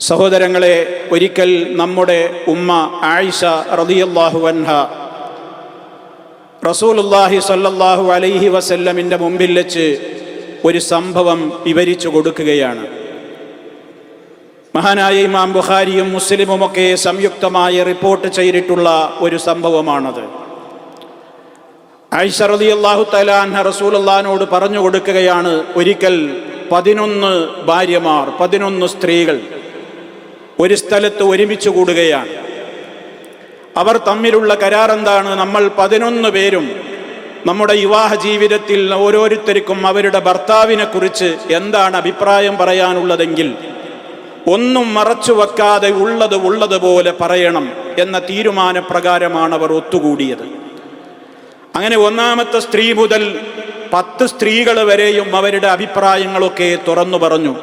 സഹോദരങ്ങളെ, ഒരിക്കൽ നമ്മുടെ ഉമ്മ ആയിഷ റളിയല്ലാഹു അൻഹ റസൂലുള്ളാഹി സ്വല്ലല്ലാഹു അലൈഹി വസല്ലമിൻ്റെ മുമ്പിൽ വെച്ച് ഒരു സംഭവം വിവരിച്ചു കൊടുക്കുകയാണ്. മഹാനായ ഇമാം ബുഖാരിയും മുസ്ലിമുമൊക്കെ സംയുക്തമായി റിപ്പോർട്ട് ചെയ്തിട്ടുള്ള ഒരു സംഭവമാണത്. ആയിഷ റളിയല്ലാഹു തആല അൻഹ റസൂലുള്ളാഹിനോട് പറഞ്ഞു കൊടുക്കുകയാണ്, ഒരിക്കൽ 11 ഭാര്യമാർ, 11 സ്ത്രീകൾ ഒരു സ്ഥലത്ത് ഒരുമിച്ച് കൂടുകയാണ്. അവർ തമ്മിലുള്ള കരാർ എന്താണ്? നമ്മൾ 11 പേരും നമ്മുടെ വിവാഹ ജീവിതത്തിൽ ഓരോരുത്തർക്കും അവരുടെ ഭർത്താവിനെ കുറിച്ച് എന്താണ് അഭിപ്രായം പറയാനുള്ളതെങ്കിൽ ഒന്നും മറച്ചു വെക്കാതെ ഉള്ളതുപോലെ പറയണം എന്ന തീരുമാനപ്രകാരമാണ് അവർ ഒത്തുകൂടിയത്. അങ്ങനെ 1ാമത്തെ സ്ത്രീ മുതൽ 10 സ്ത്രീകൾ വരെയും അവരുടെ അഭിപ്രായങ്ങളൊക്കെ തുറന്നു പറഞ്ഞു.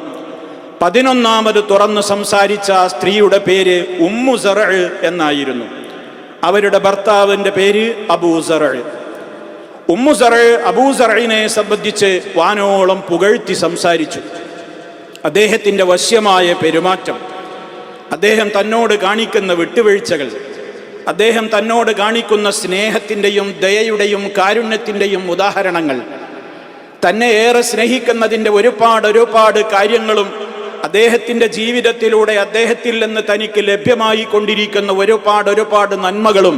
11ാമത് തുറന്നു സംസാരിച്ച ആ സ്ത്രീയുടെ പേര് ഉമ്മു സറഅ് എന്നായിരുന്നു. അവരുടെ ഭർത്താവിൻ്റെ പേര് അബൂ സറഅ്. ഉമ്മു സറഅ് അബൂ സറഇനെ സംബന്ധിച്ച് വാനോളം പുകഴ്ത്തി സംസാരിച്ചു. അദ്ദേഹത്തിൻ്റെ വശ്യമായ പെരുമാറ്റം, അദ്ദേഹം തന്നോട് കാണിക്കുന്ന വിട്ടുവീഴ്ചകൾ, അദ്ദേഹം തന്നോട് കാണിക്കുന്ന സ്നേഹത്തിൻ്റെയും ദയയുടെയും കാരുണ്യത്തിൻ്റെയും ഉദാഹരണങ്ങൾ, തന്നെ ഏറെ സ്നേഹിക്കുന്നതിൻ്റെ ഒരുപാട് കാര്യങ്ങളും അദ്ദേഹത്തിൻ്റെ ജീവിതത്തിലൂടെ അദ്ദേഹത്തിൽ നിന്ന് തനിക്ക് ലഭ്യമായി കൊണ്ടിരിക്കുന്ന ഒരുപാട് നന്മകളും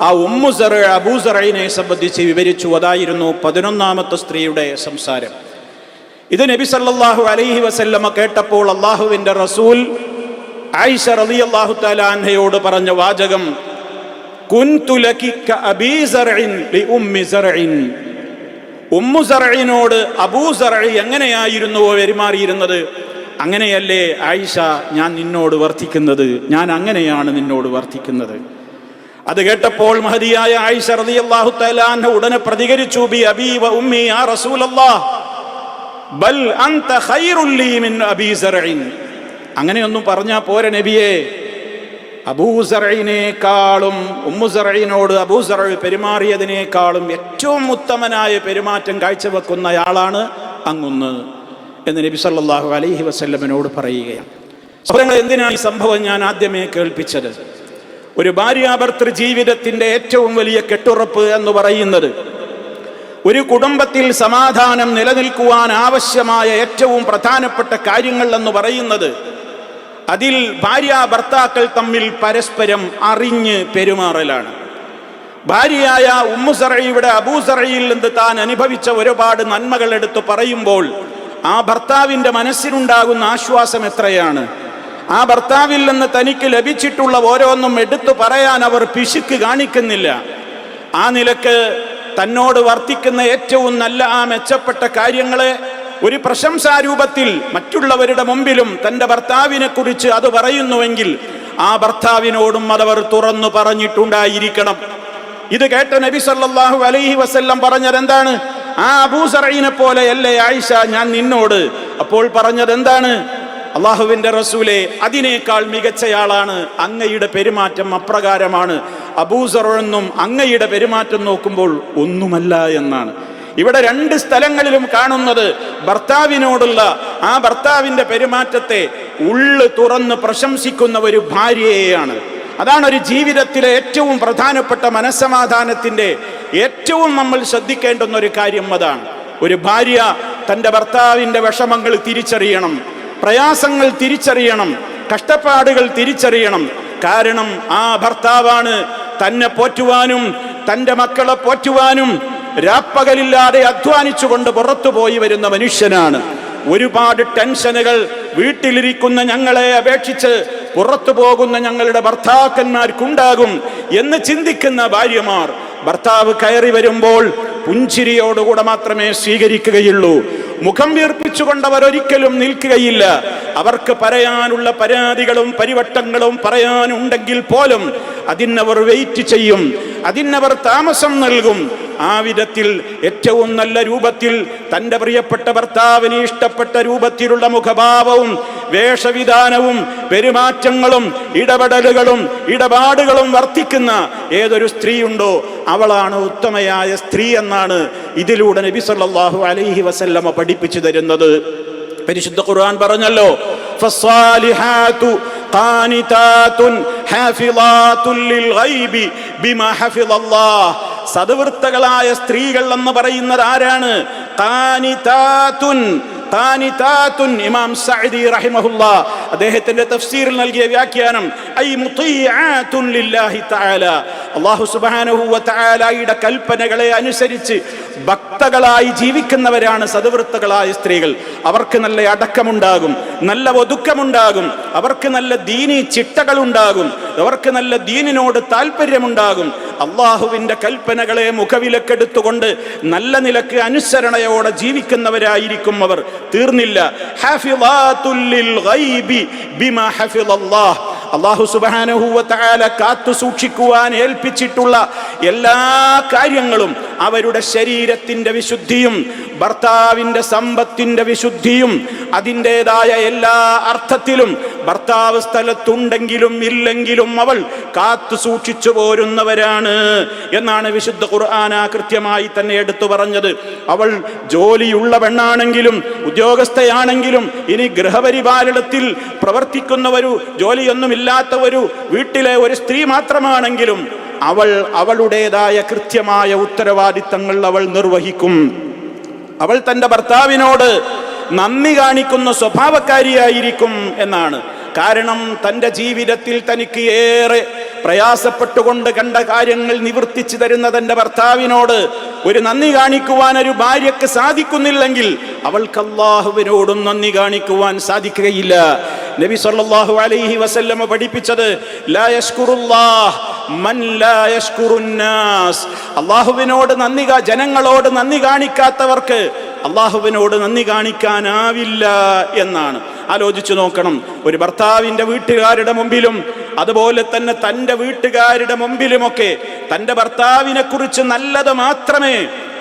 ആ ഉമ്മു സറഅ് അബൂ സറഇനെ സംബന്ധിച്ച് വിവരിച്ചു. അതായിരുന്നു 11ാമത്തെ സ്ത്രീയുടെ സംസാരം. ഇത് നബി സല്ലല്ലാഹു അലൈഹി വസല്ലമ കേട്ടപ്പോൾ അല്ലാഹുവിൻ്റെ റസൂൽ ആയിഷ റളിയല്ലാഹു തആല അൻഹയോട് പറഞ്ഞ വാചകം, കുൻതു ലകി കഅബീ സറഇൻ ലിഉമ്മി സറഇൻ. ഉമ്മു സറഇനോട് അബൂ സറഇ എങ്ങനെയായിരുന്നുവോ പെരുമാറിയിരുന്നത്, അങ്ങനെയല്ലേ ആയിഷ ഞാൻ നിന്നോട് വർത്തിക്കുന്നത്, ഞാൻ അങ്ങനെയാണ് നിന്നോട് വർത്തിക്കുന്നത്. അത് കേട്ടപ്പോൾ മഹദിയായ ആയിഷ റളിയല്ലാഹു തആല അൻഹ ഉടനെ പ്രതികരിച്ചു, ബി അബീ വ ഉമ്മി യാ റസൂലല്ലാഹ് ബൽ അൻത ഖൈറുൽ ലീ മിൻ അബീ സറഇൻ. അങ്ങനെയൊന്നും പറഞ്ഞാൽ പോരെ നബിയെ, അബൂ സറഇനേക്കാളും ഉമ്മു സറഇനോട് അബൂ സറഇ പെരുമാറിയതിനേക്കാളും ഏറ്റവും ഉത്തമനായ പെരുമാറ്റം കാഴ്ചവെക്കുന്നയാളാണ് അങ്ങുന്ന് എന്ന് നബി സല്ലല്ലാഹു അലൈഹി വസല്ലമിനോട് പറയുകയാണ്. സഹോദരങ്ങളെ, എന്തിനാണ് ഈ സംഭവം ഞാൻ ആദ്യമേ കേൾപ്പിച്ചത്? ഒരു ഭാര്യാഭർത്തൃ ജീവിതത്തിൻ്റെ ഏറ്റവും വലിയ കെട്ടുറപ്പ് എന്ന് പറയുന്നത്, ഒരു കുടുംബത്തിൽ സമാധാനം നിലനിൽക്കുവാൻ ആവശ്യമായ ഏറ്റവും പ്രധാനപ്പെട്ട കാര്യങ്ങൾ എന്ന് പറയുന്നത്, അതിൽ ഭാര്യാഭർത്താക്കൾ തമ്മിൽ പരസ്പരം അറിഞ്ഞ് പെരുമാറലാണ്. ഭാര്യയായ ഉമ്മു സറഇയുടെ അബൂ സറഇയിൽ നിന്ന് താൻ അനുഭവിച്ച ഒരുപാട് നന്മകൾ എടുത്തു പറയുമ്പോൾ ആ ഭർത്താവിൻ്റെ മനസ്സിനുണ്ടാകുന്ന ആശ്വാസം എത്രയാണ്! ആ ഭർത്താവിൽ നിന്ന് തനിക്ക് ലഭിച്ചിട്ടുള്ള ഓരോന്നും എടുത്തു പറയാൻ അവർ പിശുക്ക് കാണിക്കുന്നില്ല. ആ നിലക്ക് തന്നോട് വർത്തിക്കുന്ന ഏറ്റവും നല്ല ആ മെച്ചപ്പെട്ട കാര്യങ്ങളെ ഒരു പ്രശംസാരൂപത്തിൽ മറ്റുള്ളവരുടെ മുമ്പിലും തൻ്റെ ഭർത്താവിനെ കുറിച്ച് അത് പറയുന്നുവെങ്കിൽ ആ ഭർത്താവിനോടും അതവർ തുറന്നു പറഞ്ഞിട്ടുണ്ടായിരിക്കണം. ഇത് കേട്ട നബി സല്ലല്ലാഹു അലൈഹി വസല്ലം പറഞ്ഞത് എന്താണ്? ആ അബൂ സറഇനെ പോലെയല്ലേ ആയിഷ ഞാൻ നിന്നോട്. അപ്പോൾ പറഞ്ഞത് എന്താണ്? അള്ളാഹുവിൻ്റെ റസൂലേ, അതിനേക്കാൾ മികച്ചയാളാണ് അങ്ങയുടെ പെരുമാറ്റം, അപ്രകാരമാണ്. അബൂ സറഇനും അങ്ങയുടെ പെരുമാറ്റം നോക്കുമ്പോൾ ഒന്നുമല്ല എന്നാണ്. ഇവിടെ 2 സ്ഥലങ്ങളിലും കാണുന്നത് ഭർത്താവിനോടുള്ള ആ ഭർത്താവിൻ്റെ പെരുമാറ്റത്തെ ഉള്ളു തുറന്ന് പ്രശംസിക്കുന്ന ഒരു ഭാര്യയെയാണ്. അതാണ് ഒരു ജീവിതത്തിലെ ഏറ്റവും പ്രധാനപ്പെട്ട മനസ്സമാധാനത്തിൻ്റെ ഏറ്റവും നമ്മൾ ശ്രദ്ധിക്കേണ്ടുന്ന ഒരു കാര്യം. അതാണ് ഒരു ഭാര്യ തൻ്റെ ഭർത്താവിൻ്റെ വിഷമങ്ങൾ തിരിച്ചറിയണം, പ്രയാസങ്ങൾ തിരിച്ചറിയണം, കഷ്ടപ്പാടുകൾ തിരിച്ചറിയണം. കാരണം ആ ഭർത്താവാണ് തന്നെ പോറ്റുവാനും തൻ്റെ മക്കളെ പോറ്റുവാനും രാപ്പകലില്ലാതെ അധ്വാനിച്ചുകൊണ്ട് പുറത്തു പോയി വരുന്ന മനുഷ്യനാണ്. ഒരുപാട് ടെൻഷനുകൾ വീട്ടിലിരിക്കുന്ന ഞങ്ങളെ അപേക്ഷിച്ച് പുറത്തു പോകുന്ന ഞങ്ങളുടെ ഭർത്താക്കന്മാർക്കുണ്ടാകും എന്ന് ചിന്തിക്കുന്ന ഭാര്യമാർ ഭർത്താവ് കയറി വരുമ്പോൾ പുഞ്ചിരിയോടുകൂടെ മാത്രമേ സ്വീകരിക്കുകയുള്ളൂ. മുഖം വീർപ്പിച്ചുകൊണ്ടവർ ഒരിക്കലും നിൽക്കുകയില്ല. അവർക്ക് പറയാനുള്ള പരാതികളും പരിവട്ടങ്ങളും പറയാനുണ്ടെങ്കിൽ പോലും അതിനവർ വെയിറ്റ് ചെയ്യും, അതിനവർ താമസം നൽകും. ആ വിധത്തിൽ ഏറ്റവും നല്ല രൂപത്തിൽ തൻ്റെ പ്രിയപ്പെട്ട ഭർത്താവിന് ഇഷ്ടപ്പെട്ട രൂപത്തിലുള്ള മുഖഭാവവും വേഷവിധാനവും പെരുമാറ്റങ്ങളും ഇടപെടലുകളും ഇടപാടുകളും വർത്തിക്കുന്ന ഏതൊരു സ്ത്രീയുണ്ടോ അവളാണ് ഉത്തമയായ സ്ത്രീ എന്നാണ് ഇതിലൂടെ നബി സല്ലല്ലാഹു അലൈഹി വസല്ലമ പഠിപ്പിച്ചു തരുന്നത്. പരിശുദ്ധ ഖുർആൻ പറഞ്ഞല്ലോ, ഫസ്സാലിഹാതു ഖാനിതാതുൻ ഹാഫിളാതുൻ ലിൽ ഗൈബി ബിമാ ഹഫിളല്ലാഹ്. സദ്വൃത്തകളായ സ്ത്രീകൾ എന്ന് പറയുന്നത് ആരാണ്? ഖാനിതാതുൻ. ഇമാം സഅദി റഹിമഹുല്ലാ അദ്ദേഹത്തിന്റെ തഫ്സീറിൽ നൽകിയ വ്യാഖ്യാനം, ഐ മുതീആതുൻ ലില്ലാഹി തആല, അല്ലാഹു സുബ്ഹാനഹു വ തആലയുടെ കൽപ്പനകളെ അനുസരിച്ച് ഭക്തകളായി ജീവിക്കുന്നവരാണ് സദ്വൃത്തകളായ സ്ത്രീകൾ. അവർക്ക് നല്ല അടക്കമുണ്ടാകും, നല്ല ഒതുക്കമുണ്ടാകും, അവർക്ക് നല്ല ദീനി ചിട്ടകളുണ്ടാകും, അവർക്ക് നല്ല ദീനിനോട് താല്പര്യമുണ്ടാകും. അള്ളാഹുവിന്റെ കൽപ്പനകളെ മുഖവിലക്കെടുത്തുകൊണ്ട് നല്ല നിലക്ക് അനുസരണയോടെ ജീവിക്കുന്നവരായിരിക്കും അവർ. തീർന്നില്ല, ഹാഫിളാതുൽ ലിൽ ഗൈബി ബിമാ ഹഫിളല്ലാഹ്. അല്ലാഹു സുബ്ഹാനഹു വ തആല കാത്തു സൂക്ഷിക്കുവാൻ ഏൽപ്പിച്ചിട്ടുള്ള എല്ലാ കാര്യങ്ങളും, അവരുടെ ശരീരത്തിന്റെ വിശുദ്ധിയും ഭർത്താവിന്റെ സമ്പത്തിന്റെ വിശുദ്ധിയും അതിൻ്റെതായ എല്ലാ അർത്ഥത്തിലും ഭർത്താവ് സ്ഥലത്തുണ്ടെങ്കിലും ഇല്ലെങ്കിലും അവൾ കാത്തു സൂക്ഷിച്ചു പോരുന്നവരാണ് എന്നാണ് വിശുദ്ധ ഖുർആൻ കൃത്യമായി തന്നെ എടുത്തു പറഞ്ഞത്. അവൾ ജോലിയുള്ള പെണ്ണാണെങ്കിലും ഉദ്യോഗസ്ഥയാണെങ്കിലും ഇനി ഗൃഹപരിപാലനത്തിൽ പ്രവർത്തിക്കുന്ന ഒരു ജോലിയൊന്നുമില്ലാത്ത ഒരു വീട്ടിലെ ഒരു സ്ത്രീ മാത്രമാണെങ്കിലും അവൾ അവളുടേതായ കൃത്യമായ ഉത്തരവാദിത്തങ്ങൾ അവൾ നിർവഹിക്കും. അവൾ തൻ്റെ ഭർത്താവിനോട് നന്ദി കാണിക്കുന്ന സ്വഭാവക്കാരിയായിരിക്കും എന്നാണ്. കാരണം തൻ്റെ ജീവിതത്തിൽ തനിക്ക് ഏറെ പ്രയാസപ്പെട്ടുകൊണ്ട് കണ്ട കാര്യങ്ങൾ നിവർത്തിച്ചു തരുന്ന തൻ്റെ ഭർത്താവിനോട് ഒരു നന്ദി കാണിക്കുവാൻ ഒരു ഭാര്യയ്ക്ക് സാധിക്കുന്നില്ലെങ്കിൽ അവൾക്ക് അല്ലാഹുവിനോടും നന്ദി കാണിക്കുവാൻ സാധിക്കുകയില്ല. നബി സല്ലല്ലാഹു അലൈഹി വസല്ലം പഠിപ്പിച്ചത്, ലാ യശ്കുറുല്ലാഹ് മൻ ലാ യശ്കുറുന്നാസ്. അല്ലാഹുവിനോട് ജനങ്ങളോട് നന്ദി കാണിക്കാത്തവർക്ക് അല്ലാഹുവിനോട് നന്ദി കാണിക്കാനാവില്ല എന്നാണ്. ആലോചിച്ചു നോക്കണം. ഒരു ഭർത്താവിൻ്റെ വീട്ടുകാരുടെ മുമ്പിലും അതുപോലെ തന്നെ തൻ്റെ വീട്ടുകാരുടെ മുമ്പിലുമൊക്കെ തൻ്റെ ഭർത്താവിനെ കുറിച്ച് നല്ലത് മാത്രമേ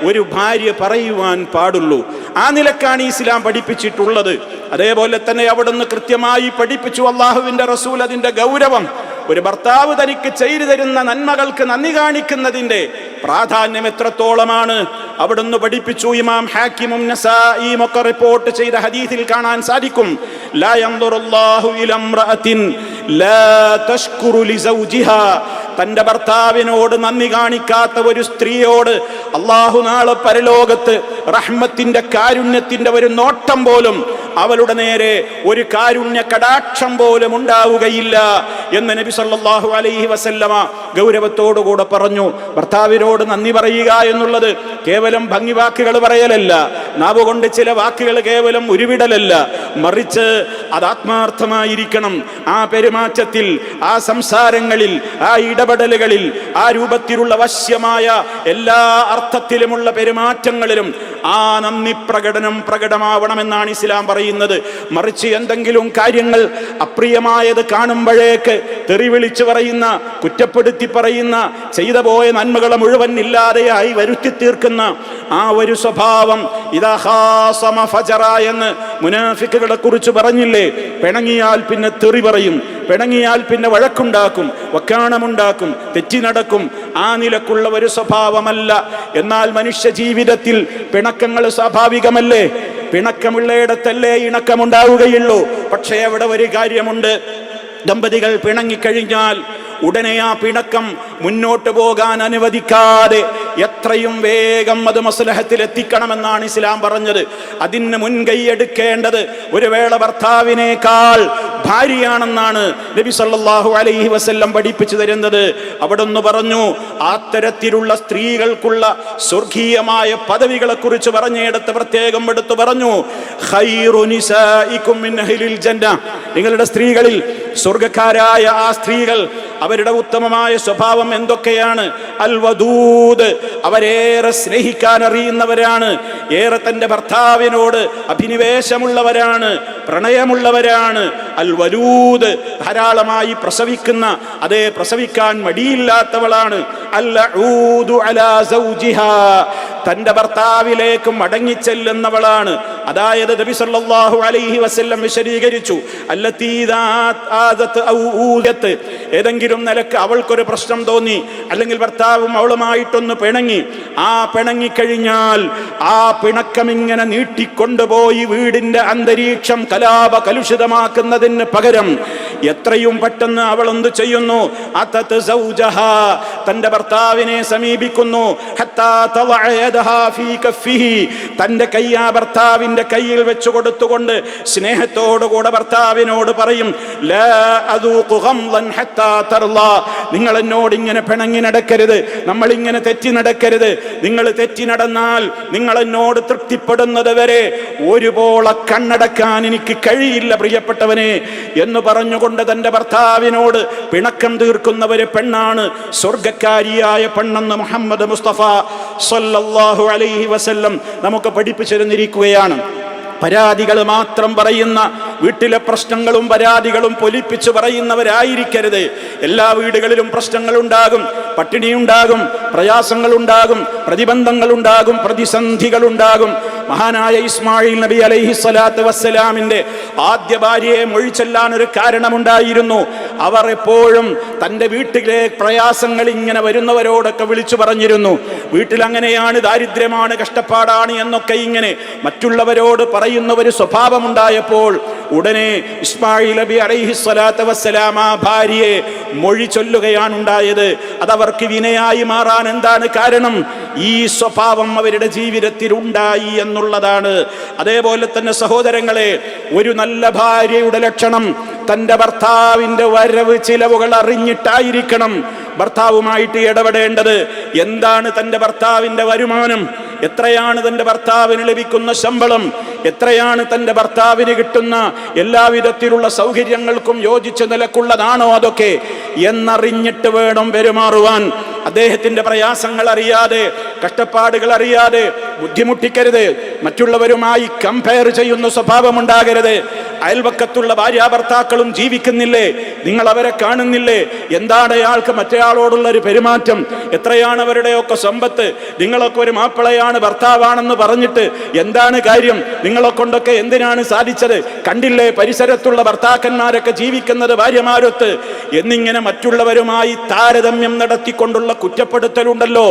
ഒരു ഭാര്യ പറയുവാൻ പാടുള്ളൂ. ആ നിലക്കാണ് ഇസ്ലാം പഠിപ്പിച്ചിട്ടുള്ളത്. അതേപോലെ തന്നെ അവിടുന്ന് കൃത്യമായി പഠിപ്പിച്ചു അല്ലാഹുവിൻ്റെ റസൂൽ അതിൻ്റെ ഗൗരവം. ഒരു ഭർത്താവ് തനിക്ക് ചെയ്തു തരുന്ന നന്മകൾക്ക് നന്ദി കാണിക്കുന്നതിൻ്റെ പ്രാധാന്യം എത്രത്തോളമാണ് അവിടുന്ന് പഠിപ്പിച്ചു. ഇമാം ഹാക്കിമും നസായിയും ഒക്കെ റിപ്പോർട്ട് ചെയ്ത ഹദീസിൽ കാണാൻ സാധിക്കും, ലാ യൻദുറുല്ലാഹു ഇലാ ഇംറഅത്തിൻ ലാ തശ്കുറു ലിസൗജിഹാ. തൻ്റെ ഭർത്താവിനോട് നന്ദി കാണിക്കാത്ത ഒരു സ്ത്രീയോട് അല്ലാഹു നാളെ പരലോകത്ത് റഹ്മത്തിന്റെ കാരുണ്യത്തിന്റെ ഒരു നോട്ടം പോലും, അവളുടെ നേരെ ഒരു കാരുണ്യ കടാക്ഷം പോലും ഉണ്ടാവുകയില്ല എന്ന് നബി സല്ലല്ലാഹു അലൈഹി വസല്ലമ ഗൗരവത്തോടുകൂടെ പറഞ്ഞു. ഭർത്താവിനോട് നന്ദി പറയുക എന്നുള്ളത് കേവലം ഭംഗി വാക്കുകൾ പറയലല്ല, നാവുകൊണ്ട് ചില വാക്കുകൾ കേവലം ഉരുവിടലല്ല, മറിച്ച് അത് ആത്മാർത്ഥമായിരിക്കണം. ആ പെരുമാറ്റത്തിൽ, ആ സംസാരങ്ങളിൽ, ആ ഇടപെടലുകളിൽ, ആ രൂപത്തിലുള്ള വശ്യമായ എല്ലാ അർത്ഥത്തിലുമുള്ള പെരുമാറ്റങ്ങളിലും ആ നന്ദി പ്രകടമാവണമെന്നാണ് ഇസ്ലാം പറയുന്നത്. മറിച്ച് എന്തെങ്കിലും കാര്യങ്ങൾ അപ്രിയമായത് കാണുമ്പോഴേക്ക് തെറി വിളിച്ചു പറയുന്ന, കുറ്റപ്പെടുത്തി പറയുന്ന, ചെയ്തു പോയ നന്മകളെ മുഴുവൻ ഇല്ലാതെയായി വരുത്തി തീർക്കുന്ന ആ ഒരു സ്വഭാവം, ഇദാ ഖാസമ ഫജറ എന്ന് മുനാഫിക്കുകളെ കുറിച്ച് പറഞ്ഞില്ലേ. പിണങ്ങിയാൽ പിന്നെ തെറി പറയും, പിണങ്ങിയാൽ പിന്നെ വഴക്കുണ്ടാക്കും, വക്കാണമുണ്ടാക്കും, തെറ്റി നടക്കും. ആ നിലക്കുള്ള ഒരു സ്വഭാവമല്ല. എന്നാൽ മനുഷ്യ ജീവിതത്തിൽ പിണക്കങ്ങൾ സ്വാഭാവികമല്ലേ? പിണക്കമുള്ളയിടത്തല്ലേ ഇണക്കമുണ്ടാവുകയുള്ളൂ. പക്ഷേ അവിടെ ഒരു കാര്യമുണ്ട്, ദമ്പതികൾ പിണങ്ങിക്കഴിഞ്ഞാൽ ഉടനെ ആ പിണക്കം മുന്നോട്ട് പോകാൻ അനുവദിക്കാതെ എത്രയും വേഗം അത് മസ്ലഹത്തിൽ എത്തിക്കണമെന്നാണ് ഇസ്ലാം പറഞ്ഞത്. അതിന് മുൻകൈ എടുക്കേണ്ടത് ഒരു വേള ഭർത്താവിനേക്കാൾ ഭാര്യയാണെന്നാണ് നബി സല്ലല്ലാഹു അലൈഹി വസല്ലം പഠിപ്പിച്ചു തരുന്നത്. അവിടുന്ന് പറഞ്ഞു, അത്തരത്തിലുള്ള സ്ത്രീകൾക്കുള്ള സ്വർഗീയമായ പദവികളെ കുറിച്ച് പറഞ്ഞെടുത്ത് പ്രത്യേകം എടുത്തു പറഞ്ഞു, ഖൈറു നിസാഇകും മിൻ അഹ്ലിൽ ജന്ന. നിങ്ങളുടെ സ്ത്രീകളിൽ സ്വർഗക്കാരായ ആ സ്ത്രീകൾ, അവരുടെ ഉത്തമമായ സ്വഭാവം എന്തൊക്കെയാണ്? അൽ വദൂദ്, അവരേറെ സ്നേഹിക്കാൻ അറിയുന്നവരാണ്, ഏറെ തൻ്റെ ഭർത്താവിനോട് അഭിനിവേശമുള്ളവരാണ്, പ്രണയമുള്ളവരാണ്. അൽ വലൂദ്, ധാരാളമായി പ്രസവിക്കുന്ന, അതേ പ്രസവിക്കാൻ മടിയില്ലാത്തവളാണ്. അൽ അഊദു അലാ സൗജിഹാ, തന്റെ ഭർത്താവിലേക്ക് മടങ്ങിച്ചെല്ലുന്നവളാണ്. അതായത് നബി സല്ലല്ലാഹു അലൈഹി വസല്ലം വിശദീകരിച്ചു, ഏതെങ്കിലും നിലക്ക് അവൾക്കൊരു പ്രശ്നം തോന്നി, അല്ലെങ്കിൽ ഭർത്താവും അവളുമായിട്ടൊന്ന് പിണങ്ങി, ആ പിണങ്ങിക്കഴിഞ്ഞാൽ ആ പിണക്കം ഇങ്ങനെ നീട്ടിക്കൊണ്ടുപോയി വീടിന്റെ അന്തരീക്ഷം കലുഷിതമാക്കുന്നതിന് പകരം എത്രയും പെട്ടെന്ന് അവൾ എന്ത് ചെയ്യുന്നു? തന്റെ ഭർത്താവിനെ സമീപിക്കുന്നു. തന്റെ കൈ ആ ഭർത്താവിന്റെ കയ്യിൽ വെച്ചു കൊടുത്തുകൊണ്ട് സ്നേഹത്തോടുകൂടെ ഭർത്താവിനോട് പറയും, നിങ്ങൾ എന്നോട് ഇങ്ങനെ പിണങ്ങി നടക്കരുത്, നമ്മൾ ഇങ്ങനെ തെറ്റി നടക്കരുത്. നിങ്ങൾ തെറ്റി നടന്നാൽ നിങ്ങൾ എന്നോട് തൃപ്തിപ്പെടുന്നത് വരെ ഒരുപോലെ കണ്ണടക്കാൻ എനിക്ക് കഴിയില്ല പ്രിയപ്പെട്ടവനെ എന്ന് പറഞ്ഞുകൊണ്ട് തന്റെ ഭർത്താവിനോട് പിണക്കം തീർക്കുന്നവര് പെണ്ണാണ് സ്വർഗക്കാരിയായ പെണ്ണെന്ന് മുഹമ്മദ് മുസ്തഫ സല്ലല്ലാഹു അലൈഹി വസല്ലം നമുക്ക് പഠിപ്പിച്ചിരുന്നിരിക്കുകയാണ്. പരാതികൾ മാത്രം പറയുന്ന, വീട്ടിലെ പ്രശ്നങ്ങളും പരാതികളും പൊലിപ്പിച്ചു പറയുന്നവരായിരിക്കരുത്. എല്ലാ വീടുകളിലും പ്രശ്നങ്ങളുണ്ടാകും, പട്ടിണിയുണ്ടാകും, പ്രയാസങ്ങളുണ്ടാകും, പ്രതിബന്ധങ്ങളുണ്ടാകും, പ്രതിസന്ധികളുണ്ടാകും. മഹാനായ ഇസ്മായിൽ നബി അലൈഹി സ്വലാത്തു വസ്സലാമിന്റെ ആദ്യ ഭാര്യയെ മൊഴിച്ചെല്ലാൻ ഒരു കാരണമുണ്ടായിരുന്നു. അവർ എപ്പോഴും തൻ്റെ വീട്ടിലെ പ്രയാസങ്ങൾ ഇങ്ങനെ വരുന്നവരോടൊക്കെ വിളിച്ചു പറഞ്ഞിരുന്നു. വീട്ടിൽ അങ്ങനെയാണ്, ദാരിദ്ര്യമാണ്, കഷ്ടപ്പാടാണ് എന്നൊക്കെ ഇങ്ങനെ മറ്റുള്ളവരോട് പറയുന്ന ഒരു സ്വഭാവമുണ്ടായപ്പോൾ ഉടനെ ഇസ്മായിൽ നബി അലൈഹി സ്വലാത്തു വസ്സലാം ആ ഭാര്യയെ മൊഴി ചൊല്ലുകയാണ് ഉണ്ടായത്. അതവർക്ക് വിനയായി മാറാൻ എന്താണ് കാരണം? ഈ സ്വഭാവം അവരുടെ ജീവിതത്തിൽ ഉണ്ടായി എന്നുള്ളതാണ്. അതേപോലെ തന്നെ സഹോദരങ്ങളെ, ഒരു നല്ല ഭാര്യയുടെ ലക്ഷണം തൻ്റെ ഭർത്താവിൻ്റെ വരവ് ചിലവുകൾ അറിഞ്ഞിട്ടായിരിക്കണം ഭർത്താവുമായിട്ട് ഇടപെടേണ്ടത്. എന്താണ് തൻ്റെ ഭർത്താവിൻ്റെ വരുമാനം, എത്രയാണ് തൻ്റെ ഭർത്താവിന് ലഭിക്കുന്ന ശമ്പളം, എത്രയാണ് തൻ്റെ ഭർത്താവിന് കിട്ടുന്ന എല്ലാവിധത്തിലുള്ള സൗകര്യങ്ങൾക്കും യോജിച്ച നിലക്കുള്ളതാണോ അതൊക്കെ എന്നറിഞ്ഞിട്ട് വേണം പെരുമാറുവാൻ. അദ്ദേഹത്തിന്റെ പ്രയാസങ്ങൾ അറിയാതെ, കഷ്ടപ്പാടുകൾ അറിയാതെ ബുദ്ധിമുട്ടിക്കരുത്. മറ്റുള്ളവരുമായി കമ്പയർ ചെയ്യുന്ന സ്വഭാവമുണ്ടാകരുത്. അയൽവക്കത്തുള്ള ഭാര്യാഭർത്താക്കളും ജീവിക്കുന്നില്ലേ, നിങ്ങൾ അവരെ കാണുന്നില്ലേ? എന്താണ് അയാൾക്ക് മറ്റേയാളോടുള്ള ഒരു പെരുമാറ്റം, എത്രയാണ് അവരുടെയൊക്കെ സമ്പത്ത്, നിങ്ങളൊക്കെ ഒരു മാപ്പിളയാണ് ഭർത്താവാണെന്ന് പറഞ്ഞിട്ട് എന്താണ് കാര്യം, നിങ്ങളെ കൊണ്ടൊക്കെ എന്തിനാണ് സാധിച്ചത്, കണ്ടില്ലേ പരിസരത്തുള്ള ഭർത്താക്കന്മാരൊക്കെ ജീവിക്കുന്നത് ഭാര്യമാരൊത്ത് എന്നിങ്ങനെ മറ്റുള്ളവരുമായി താരതമ്യം നടത്തിക്കൊണ്ടുള്ള കുറ്റപ്പെടുത്തലുണ്ടല്ലോ,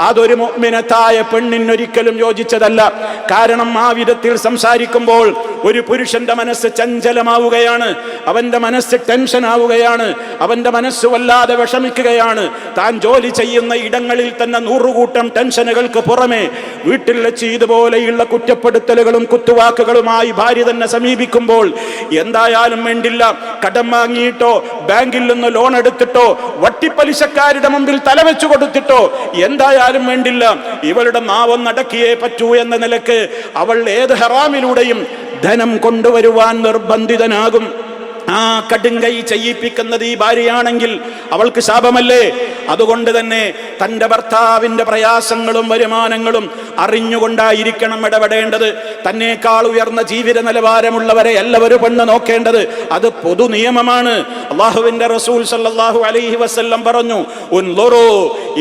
അതൊരു മുഅ്മിനത്തായ പെണ്ണിനൊരിക്കലും യോജിച്ചതല്ല. കാരണം ആ വിധത്തിൽ സംസാരിക്കുമ്പോൾ ഒരു പുരുഷന്റെ മനസ്സ് ചഞ്ചലമാവുകയാണ്, അവന്റെ മനസ്സ് ടെൻഷൻ ആവുകയാണ്, അവന്റെ മനസ്സ് വല്ലാതെ വിഷമിക്കുകയാണ്. താൻ ജോലി ചെയ്യുന്ന ഇടങ്ങളിൽ തന്നെ 100 കൂട്ടം ടെൻഷനുകൾക്ക് പുറമെ വീട്ടിൽ വെച്ച് ഇതുപോലെയുള്ള കുറ്റപ്പെടുത്തലുകളും കുത്തുവാക്കുകളുമായി ഭാര്യ തന്നെ സമീപിക്കുമ്പോൾ എന്തായാലും വേണ്ടില്ല, കടം വാങ്ങിയിട്ടോ ബാങ്കിൽ നിന്ന് ലോൺ എടുത്തിട്ടോ വട്ടിപ്പലിശക്കാരുടെ മുമ്പിൽ തലവെച്ചു കൊടുത്തിട്ടോ എന്തായാലും വേണ്ടില്ല, ഇവളുടെ നാവൊന്നടക്കിയേ പറ്റൂ എന്ന നിലക്ക് അവൾ ഏത് ഹറാമിലൂടെയും ധനം കൊണ്ടുവരുവാൻ നിർബന്ധിതനാകും. ആ കടുങ്കൈ ചെയ്യിപ്പിക്കുന്നത് ഈ ഭാര്യയാണെങ്കിൽ അവൾക്ക് ശാപമല്ലേ? അതുകൊണ്ട് തന്നെ തൻ്റെ ഭർത്താവിൻ്റെ പ്രയാസങ്ങളും വരുമാനങ്ങളും അറിഞ്ഞുകൊണ്ടായിരിക്കണം ഇടപെടേണ്ടത്. തന്നേക്കാൾ ഉയർന്ന ജീവിത നിലവാരമുള്ളവരെ എല്ലാവരും പെണ്ണ് നോക്കേണ്ടത് അത് പൊതു നിയമമാണ്. അല്ലാഹുവിൻ്റെ റസൂൽ സല്ലല്ലാഹു അലൈഹി വസല്ലം പറഞ്ഞു, ഉൻളുറൂ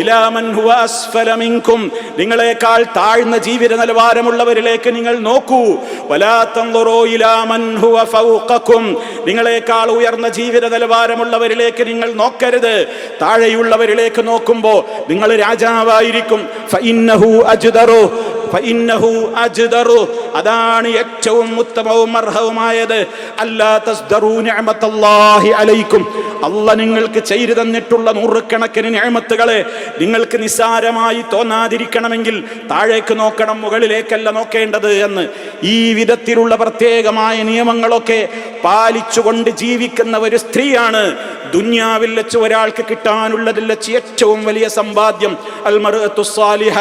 ഇലാ മൻ ഹുവ അസ്ഫല മിൻകും, നിങ്ങളെക്കാൾ താഴ്ന്ന ജീവിത നിലവാരമുള്ളവരിലേക്ക് നിങ്ങൾ നോക്കൂ. വലാ തൻളുറൂ ഇലാ മൻ ഹുവ ഫൗഖകും, നിങ്ങളെക്കാൾ ഉയർന്ന ജീവിത നിലവാരമുള്ളവരിലേക്ക് നിങ്ങൾ നോക്കരുത്. താഴെയുള്ളവരിലേക്ക് നോക്കുമ്പോൾ നിങ്ങൾ രാജാവായിരിക്കും. ഫഇന്നഹു അജ്ദറു, അതാണ് ഏറ്റവും ഉത്തമവും അർഹവുമായത്. അല്ലാ തസ്ദറൂ നിഅമത്തല്ലാഹി അലൈക്കും, അല്ലാഹ് നിങ്ങൾക്ക് ചെയ്തു തന്നിട്ടുള്ള നൂറുകണക്കിന് നിഅമത്തുകളെ നിങ്ങൾക്ക് നിസ്സാരമായി തോന്നാതിരിക്കണമെങ്കിൽ താഴേക്ക് നോക്കണം, മുകളിലേക്കല്ല നോക്കേണ്ടത് എന്ന്. ഈ വിധത്തിലുള്ള പ്രത്യേകമായ നിയമങ്ങളൊക്കെ പാലിച്ചുകൊണ്ട് ജീവിക്കുന്ന ഒരു സ്ത്രീയാണ് ദുനിയാവിൽ വെച്ച് ഒരാൾക്ക് കിട്ടാനുള്ളതിൽ വെച്ച് ഏറ്റവും വലിയ സമ്പാദ്യം. അൽ മർഅത്തു സാലിഹ,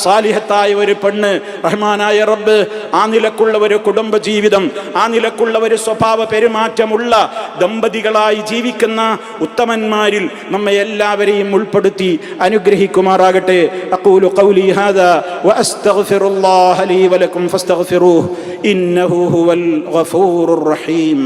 സാലിഹത്തായ ഒരു പെണ്ണ്. റഹ്മാനായ റബ്ബ് ആ നിലക്കുള്ള ഒരു കുടുംബ ജീവിതം, ആ നിലക്കുള്ള ഒരു സ്വഭാവ പെരുമാറ്റമുള്ള ദമ്പതികളായി ജീവിക്കുന്ന ഉത്തമന്മാരിൽ നമ്മെ എല്ലാവരെയും ഉൾപ്പെടുത്തി അനുഗ്രഹിക്കുമാറാകട്ടെ. അഖൂലു ഖൗലി ഹാദാ വഅസ്തഗ്ഫിറുല്ലാഹ ലീ വലക്കും ഫസ്തഗ്ഫിറൂഹു ഇന്നഹു ഹുവൽ ഗഫൂറുർ റഹീം.